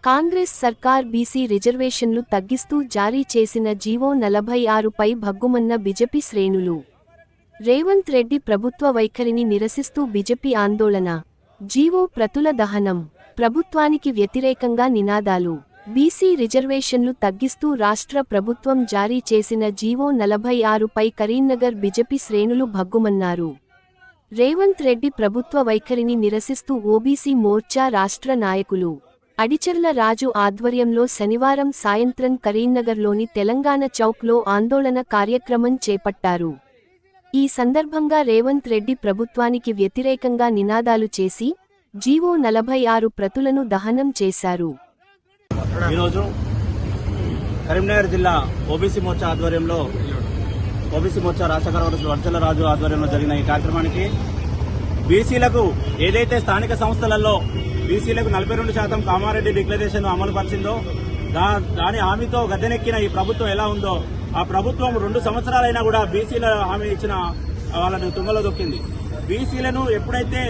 కాంగ్రెస్ సర్కార్ బీసీ రిజర్వేషన్లు తగ్గిస్తూ జారీ చేసిన జీవో 46పై భగ్గుమన్న బీజేపీ శ్రేణులు. రేవంత్ రెడ్డి ప్రభుత్వ వైఖరిని నిరసిస్తూ బీజేపీ ఆందోళన. జీవో ప్రతుల దహనం. ప్రభుత్వానికి వ్యతిరేకంగా నినాదాలు. బీసీ రిజర్వేషన్లు తగ్గిస్తూ రాష్ట్ర ప్రభుత్వం జారీ చేసిన జీవో 46పై కరీంనగర్ బీజేపీ శ్రేణులు భగ్గుమన్నారు. రేవంత్ రెడ్డి ప్రభుత్వ వైఖరిని నిరసిస్తూ ఓబీసీ మోర్చా రాష్ట్ర నాయకులు అడిచర్ల రాజు ఆధ్వర్యంలో శనివారం సాయంత్రం కరీంనగర్లోని తెలంగాణ చౌక్లో ఆందోళన కార్యక్రమం చేపట్టారు. ఈ సందర్భంగా రేవంత్ రెడ్డి ప్రభుత్వానికి వ్యతిరేకంగా నినాదాలు చేసి జీవో 46 ప్రతులను దహనం చేశారు. ఈరోజు కరీంనగర్ జిల్లా ఓబీసీ మోర్చా ఆధ్వర్యంలో ఓబీసీ మోర్చా రాష్ట్ర కార్యదర్శి అడిచర్ల రాజు ఆధ్వర్యంలో జరిగిన ఈ కార్యక్రమానికి బీసీలకు ఏదైతే స్థానిక సంస్థలలో బీసీలకు 42% కామారెడ్డి డిక్లరేషన్ అమలు పరిచిందో దాని హామీతో గద్దెనెక్కిన ఈ ప్రభుత్వం ఎలా ఉందో ఆ ప్రభుత్వం 2 సంవత్సరాలైనా కూడా బీసీల హామీ ఇచ్చిన వాళ్ళను తుంగలో దొక్కింది. బీసీలను ఎప్పుడైతే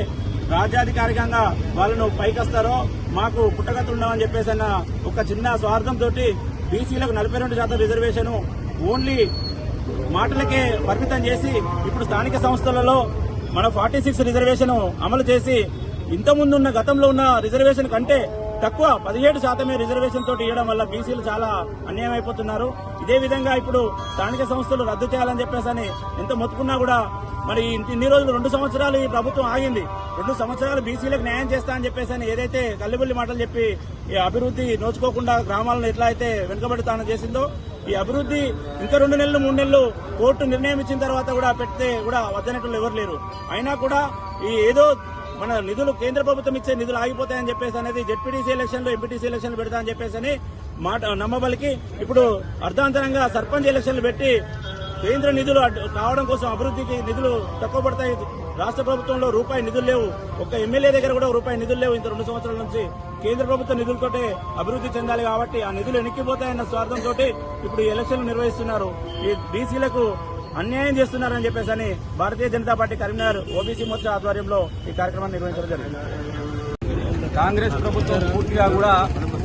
రాజ్యాధికారికంగా వాళ్ళను పైకొస్తారో మాకు పుట్టగతులు ఉండవని చెప్పేసి అన్న ఒక చిన్న స్వార్థంతో బీసీలకు 42% రిజర్వేషన్ ఓన్లీ మాటలకే పరిమితం చేసి ఇప్పుడు స్థానిక సంస్థలలో మన 46 రిజర్వేషన్ అమలు చేసి ఇంతకుముందున్న గతంలో ఉన్న రిజర్వేషన్ కంటే తక్కువ 17% రిజర్వేషన్ తోటి ఇవ్వడం వల్ల బీసీలు చాలా అన్యాయం అయిపోతున్నారు. ఇదే విధంగా ఇప్పుడు స్థానిక సంస్థలు రద్దు చేయాలని చెప్పేసి ఎంత మొత్తుకున్నా కూడా మరి ఇన్ని రోజులు 2 సంవత్సరాలు ఈ ప్రభుత్వం ఆగింది. 2 సంవత్సరాలు బీసీలకు న్యాయం చేస్తా అని చెప్పేసి ఏదైతే కల్లిబుల్లి మాటలు చెప్పి ఈ అభివృద్ధి నోచుకోకుండా గ్రామాలను ఎట్లా అయితే వెనుకబడతానని చేసిందో ఈ అభివృద్ధి ఇంకా 2 నెలలు 3 నెలలు కోర్టు నిర్ణయం ఇచ్చిన తర్వాత కూడా పెడితే కూడా వద్దనట్లు ఎవరు లేరు. అయినా కూడా ఈ ఏదో మన నిధులు కేంద్ర ప్రభుత్వం ఇచ్చే నిధులు ఆగిపోతాయని చెప్పేసి అనేది జెడ్పీటీసీ ఎలక్షన్లు ఎంపీటీసీ ఎలక్షన్లు పెడతా అని చెప్పేసి మాట నమ్మబలికి ఇప్పుడు అర్ధాంతరంగా సర్పంచ్ ఎలక్షన్లు పెట్టి కేంద్ర నిధులు రావడం కోసం అభివృద్ధికి నిధులు తక్కువ పడతాయి. రాష్ట్ర ప్రభుత్వంలో రూపాయి నిధులు లేవు. ఒక్క ఎమ్మెల్యే దగ్గర కూడా రూపాయి నిధులు లేవు. ఇంత 2 సంవత్సరాల నుంచి కేంద్ర ప్రభుత్వ నిధులతోటే అభివృద్ధి చెందాలి కాబట్టి ఆ నిధులు వెనక్కిపోతాయన్న స్వార్థంతో ఇప్పుడు ఈ ఎలక్షన్లు నిర్వహిస్తున్నారు. ఈ బీసీలకు అన్యాయం చేస్తున్నారని చెప్పేసి భారతీయ జనతా పార్టీ కరీంనగర్ ఓబీసీ మోర్చా ఆధ్వర్యంలో ఈ కార్యక్రమాన్ని నిర్వహించడం జరిగింది. కాంగ్రెస్ ప్రభుత్వం పూర్తిగా కూడా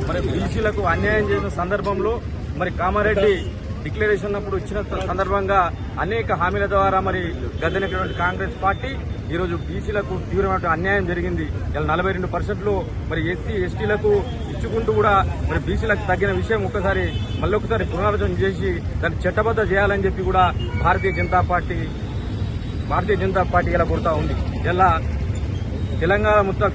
మరి బీసీలకు అన్యాయం చేసిన సందర్భంలో మరి కామారెడ్డి డిక్లరేషన్ అప్పుడు ఇచ్చిన సందర్భంగా అనేక హామీల ద్వారా మరి గద్దెనెక్కినటువంటి కాంగ్రెస్ పార్టీ ఈరోజు బీసీలకు తీవ్రమైన అన్యాయం జరిగింది. ఇలా 42% మరి ఎస్సీ ఎస్టీలకు ఇచ్చుకుంటూ కూడా మరి బీసీలకు తగ్గిన విషయం మళ్ళొకసారి పునరాలోచన చేసి దాన్ని చట్టబద్ధ చేయాలని చెప్పి కూడా భారతీయ జనతా పార్టీ ఇలా కోరుతా ఉంది. ఇలా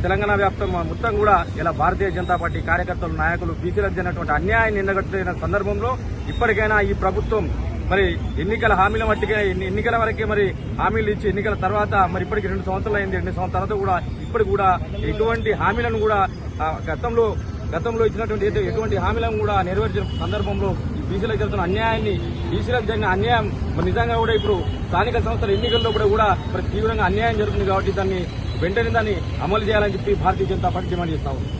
తెలంగాణ వ్యాప్తం మొత్తం కూడా ఇలా భారతీయ జనతా పార్టీ కార్యకర్తలు నాయకులు బీసీలకు జరిగినటువంటి అన్యాయాన్ని నిందగట్టిన సందర్భంలో ఇప్పటికైనా ఈ ప్రభుత్వం మరి ఎన్నికల హామీల మట్టిగా ఎన్నికల వరకే మరి హామీలు ఇచ్చి ఎన్నికల తర్వాత మరి ఇప్పటికి 2 సంవత్సరాలు అయింది. 2 సంవత్సరాల తర్వాత కూడా ఇప్పటికి కూడా ఎటువంటి హామీలను కూడా గతంలో ఇచ్చినటువంటి ఎటువంటి హామీలను కూడా నెరవేర్చిన సందర్భంలో ఈ బీసీలకు జరుగుతున్న అన్యాయాన్ని బీసీలకు జరిగిన అన్యాయం నిజంగా కూడా ఇప్పుడు స్థానిక సంస్థల ఎన్నికల్లో కూడా మరి తీవ్రంగా అన్యాయం జరుగుతుంది కాబట్టి వెంటనే దాన్ని అమలు చేయాలని చెప్పి భారతీయ జనతా పార్టీ డిమాండ్ చేస్తా ఉంది.